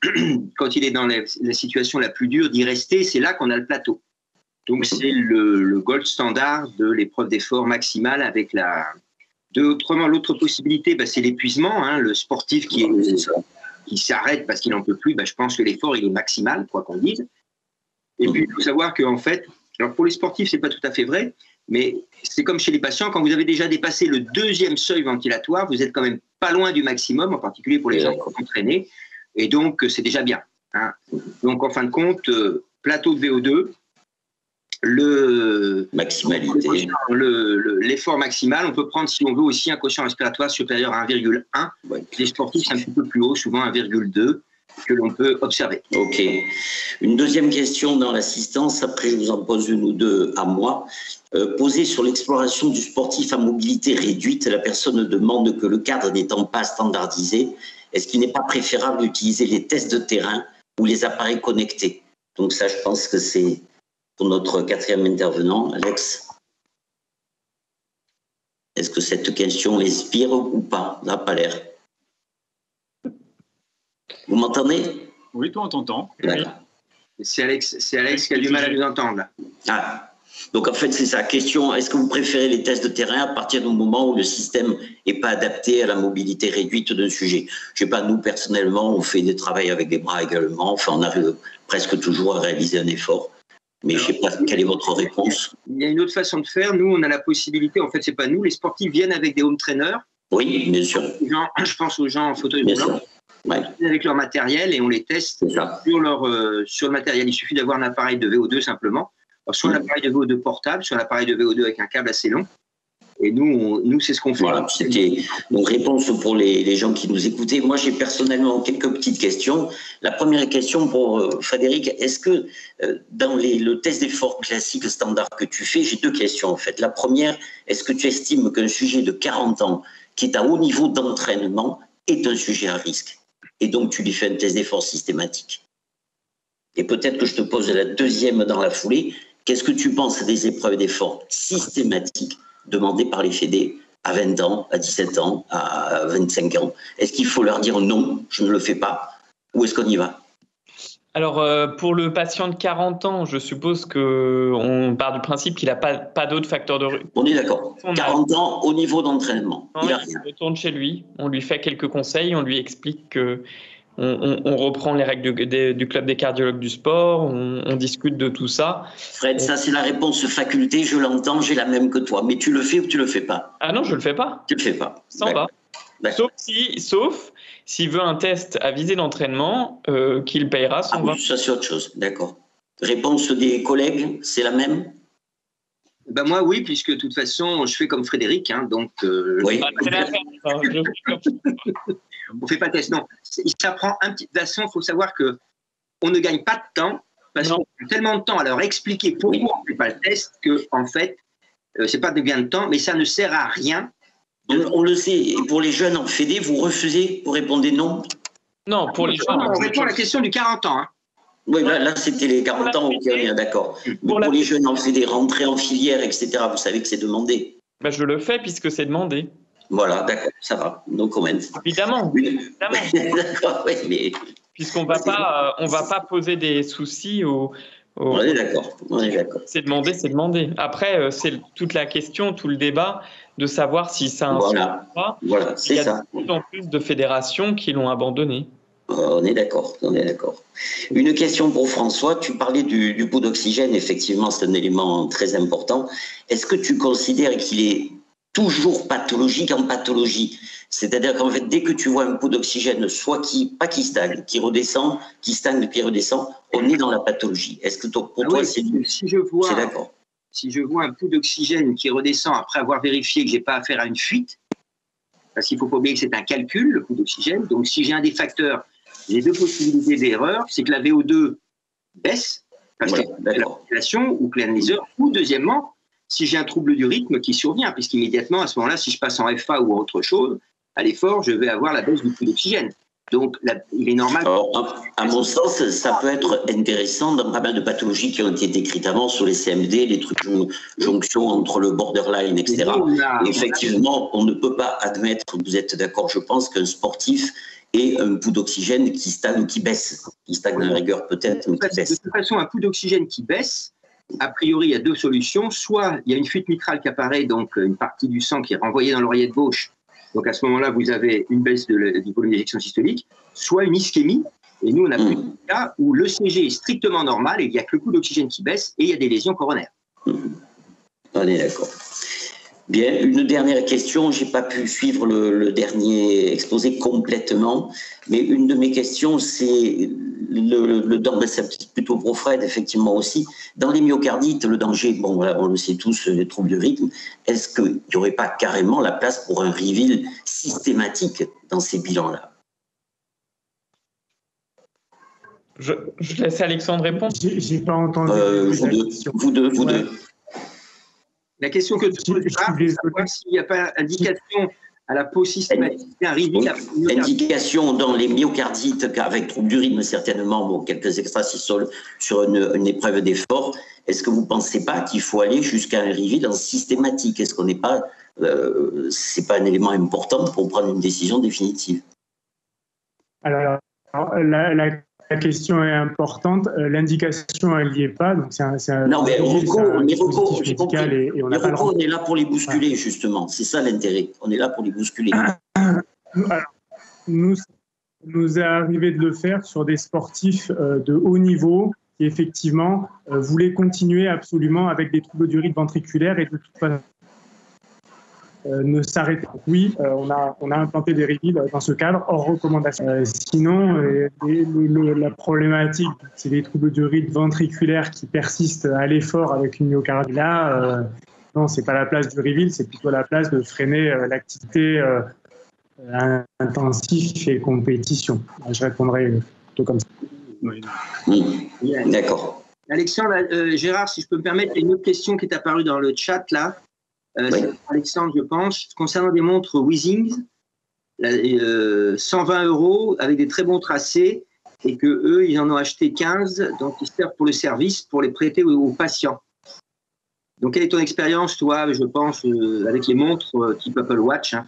quand il est dans la situation la plus dure d'y rester, c'est là qu'on a le plateau. Donc c'est le gold standard de l'épreuve d'effort maximale avec autrement l'autre possibilité, c'est l'épuisement, hein, le sportif qui s'arrête parce qu'il n'en peut plus, je pense que l'effort il est maximal, quoi qu'on dise. Et puis il faut savoir qu'en fait, alors pour les sportifs c'est pas tout à fait vrai, mais c'est comme chez les patients, quand vous avez déjà dépassé le 2e seuil ventilatoire, vous êtes quand même pas loin du maximum, en particulier pour les gens qui sont entraînés, et donc c'est déjà bien. Hein. Donc en fin de compte, plateau de VO2, l'effort maximal, on peut prendre si on veut aussi un quotient respiratoire supérieur à 1,1. Ouais. Les sportifs c'est un petit peu plus haut, souvent 1,2 que l'on peut observer. Ok. Une deuxième question dans l'assistance, après je vous en pose une ou deux à moi. Posée sur l'exploration du sportif à mobilité réduite, la personne demande que le cadre n'étant pas standardisé, est-ce qu'il n'est pas préférable d'utiliser les tests de terrain ou les appareils connectés? Donc ça, je pense que c'est pour notre 4e intervenant, Alex. Est-ce que cette question l'inspire ou pas? Ça n'a pas l'air. Vous m'entendez? Oui, toi on t'entend. C'est Alex qui a du mal à nous entendre. Là. Ah. Donc en fait, c'est sa question. Est-ce que vous préférez les tests de terrain à partir du moment où le système n'est pas adapté à la mobilité réduite d'un sujet? Je ne sais pas, nous personnellement, on fait des travaux avec les bras également. Enfin, on arrive presque toujours à réaliser un effort. Mais je ne sais pas, quelle est votre réponse? Il y a une autre façon de faire. Nous, on a la possibilité, en fait, ce n'est pas nous, les sportifs viennent avec des home trainers. Oui, bien sûr. Je pense aux gens en fauteuil roulant. Ouais. Avec leur matériel et on les teste sur le matériel. Il suffit d'avoir un appareil de VO2 simplement. Alors, soit un appareil de VO2 portable, soit un appareil de VO2 avec un câble assez long. Et nous c'est ce qu'on fait. Voilà, c'était une réponse pour les gens qui nous écoutaient. Moi, j'ai personnellement quelques petites questions. La première question pour Frédéric, est-ce que dans le test d'effort classique standard que tu fais, j'ai deux questions en fait. La première, est-ce que tu estimes qu'un sujet de 40 ans qui est à haut niveau d'entraînement est un sujet à risque? Et donc, tu lui fais un test d'effort systématique. Et peut-être que je te pose la deuxième dans la foulée. Qu'est-ce que tu penses des épreuves d'effort systématiques demandées par les fédés à 20 ans, à 17 ans, à 25 ans? Est-ce qu'il faut leur dire non, je ne le fais pas? Ou est-ce qu'on y va? Alors, pour le patient de 40 ans, je suppose qu'on part du principe qu'il n'a pas d'autres facteurs de risque. On est d'accord. 40 ans au niveau d'entraînement. Il retourne chez lui, on lui fait quelques conseils, on lui explique que on reprend les règles du club des cardiologues du sport, on discute de tout ça. Fred, ça c'est la réponse faculté, je l'entends, j'ai la même que toi. Mais tu le fais ou tu le fais pas? Ah non, je le fais pas. Tu le fais pas. S'en va. Sauf s'il veut un test à visée d'entraînement, qu'il payera son oui, ça c'est autre chose, d'accord. Réponse des collègues, c'est la même? Ben moi, oui, puisque de toute façon, je fais comme Frédéric, hein, donc... oui. On ne fait pas de test, non. Ça prend un petit... De toute façon, il faut savoir qu'on ne gagne pas de temps, parce qu'on a tellement de temps à leur expliquer pourquoi on ne fait pas le test, qu'en fait, ce n'est pas de gain de temps, mais ça ne sert à rien. On le sait, et pour les jeunes en fédé, vous refusez, vous répondez non? Non, pour les jeunes... On répond à la question du 40 ans, hein. Oui, là c'était les 40 ans, ok, on est d'accord. Pour les jeunes en fédé, rentrer en filière, etc., vous savez que c'est demandé. Ben, je le fais puisque c'est demandé. Voilà, d'accord, ça va, no comment. Évidemment. D'accord, oui, mais... Puisqu'on va pas poser des soucis On est d'accord, C'est demandé. Après, c'est toute la question, tout le débat de savoir si ça a un sens ou pas. Voilà, c'est ça. Il y a de plus en plus de fédérations qui l'ont abandonné. On est d'accord. Une question pour François. Tu parlais du pot d'oxygène. Effectivement, c'est un élément très important. Est-ce que tu considères qu'il est toujours pathologique en pathologie? C'est-à-dire qu'en fait, dès que tu vois un pot d'oxygène, soit pas qui stagne, qui redescend, qui stagne puis redescend, on est dans la pathologie. Est-ce que pour toi, c'est d'accord? Si je vois un pot d'oxygène qui redescend après avoir vérifié que je n'ai pas affaire à une fuite, parce qu'il ne faut pas oublier que c'est un calcul, le pot d'oxygène. Donc, si j'ai un des facteurs, j'ai deux possibilités d'erreur, c'est que la VO2 baisse, parce que la population ou que l'analyseur, ou deuxièmement, si j'ai un trouble du rythme qui survient, puisqu'immédiatement, à ce moment-là, si je passe en FA ou autre chose, à l'effort, je vais avoir la baisse du pot d'oxygène. Donc, il est normal... Alors, à mon sens, ça peut être intéressant dans pas mal de pathologies qui ont été décrites avant sur les CMD, les trucs jonction entre le borderline, etc. Et effectivement, on ne peut pas admettre, vous êtes d'accord, je pense, qu'un sportif ait un pouls d'oxygène qui stagne ou qui baisse. Qui stagne à la rigueur peut-être, mais qui baisse. De toute façon, un pouls d'oxygène qui baisse, a priori, il y a deux solutions. Soit il y a une fuite mitrale qui apparaît, donc une partie du sang qui est renvoyée dans l'oreillette gauche. Donc à ce moment-là, vous avez une baisse du volume d'éjection systolique, soit une ischémie. Et nous, on a pris un cas où l'ECG est strictement normal et il n'y a que le pouls d'oxygène qui baisse et il y a des lésions coronaires. On est d'accord. Bien, une dernière question. Je n'ai pas pu suivre le dernier exposé complètement, mais une de mes questions, c'est le danger, c'est plutôt pour Fred, effectivement aussi. Dans les myocardites, le danger, bon, voilà, on le sait tous, les troubles du rythme, est-ce qu'il n'y aurait pas carrément la place pour un reveal systématique dans ces bilans-là? Je laisse Alexandre répondre. J'ai pas entendu. Vous deux. La question que tu poses, c'est savoir s'il n'y a pas indication à la peau systématique d'un reveal. Indication dans les myocardites avec trouble du rythme, certainement, bon, quelques extrasystoles sur une épreuve d'effort. Est-ce que vous ne pensez pas qu'il faut aller jusqu'à un reveal en systématique? Est-ce qu'on n'est pas, c'est pas un élément important pour prendre une décision définitive? Alors, la question est importante. L'indication, elle n'y est pas. Donc non, mais on est là pour les bousculer, ouais. Justement. C'est ça l'intérêt. On est là pour les bousculer. Alors, nous est arrivé de le faire sur des sportifs de haut niveau qui, effectivement, voulaient continuer absolument avec des troubles du rythme ventriculaire et de toute façon ne s'arrêter. Oui, on a implanté des reveals dans ce cadre, hors recommandation. sinon, la problématique, c'est les troubles du rythme ventriculaire qui persistent à l'effort avec une myocardie. Là, non, c'est pas la place du reveal, c'est plutôt la place de freiner l'activité intensive et compétition. Je répondrai plutôt comme ça. Oui. D'accord. Alexandre, Gérard, si je peux me permettre, il y a une autre question qui est apparue dans le chat là. Oui. Alexandre, je pense, concernant des montres Withings, 120 € avec des très bons tracés, et que eux, ils en ont acheté 15, donc ils servent pour le service, pour les prêter aux patients. Donc, quelle est ton expérience, toi, je pense, avec les montres type Apple Watch, hein,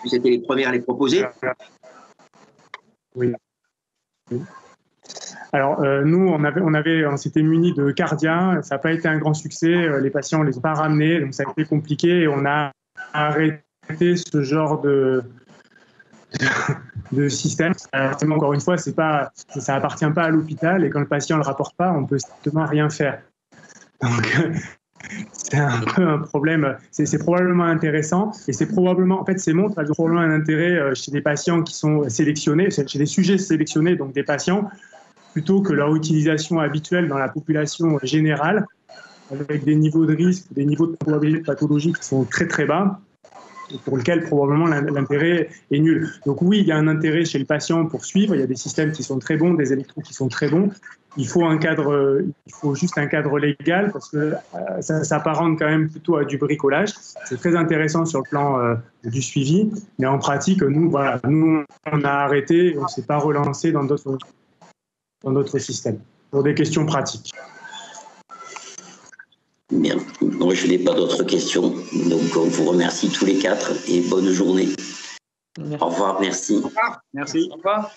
c'était les premières à les proposer. Oui. Alors, nous, on s'était munis de Cardia, ça n'a pas été un grand succès, les patients ne les ont pas ramenés, donc ça a été compliqué, et on a arrêté ce genre de système. Encore une fois, ça appartient pas à l'hôpital, et quand le patient ne le rapporte pas, on peut strictement rien faire. Donc, c'est un peu un problème. C'est probablement intéressant, et c'est probablement, en fait, ces montres, elles ont probablement un intérêt chez des patients qui sont sélectionnés, chez des sujets sélectionnés, donc des patients, plutôt que leur utilisation habituelle dans la population générale, avec des niveaux de risque, des niveaux de probabilité de pathologie qui sont très très bas, et pour lequel probablement l'intérêt est nul. Donc oui, il y a un intérêt chez le patient pour suivre, il y a des systèmes qui sont très bons, des électrodes qui sont très bons. Il faut juste un cadre légal, parce que ça s'apparente quand même plutôt à du bricolage. C'est très intéressant sur le plan du suivi, mais en pratique, nous, on a arrêté, on ne s'est pas relancé dans d'autres systèmes, pour des questions pratiques. Bien. Moi, je n'ai pas d'autres questions. Donc, on vous remercie tous les quatre et bonne journée. Merci. Au revoir, merci. Merci. Au revoir.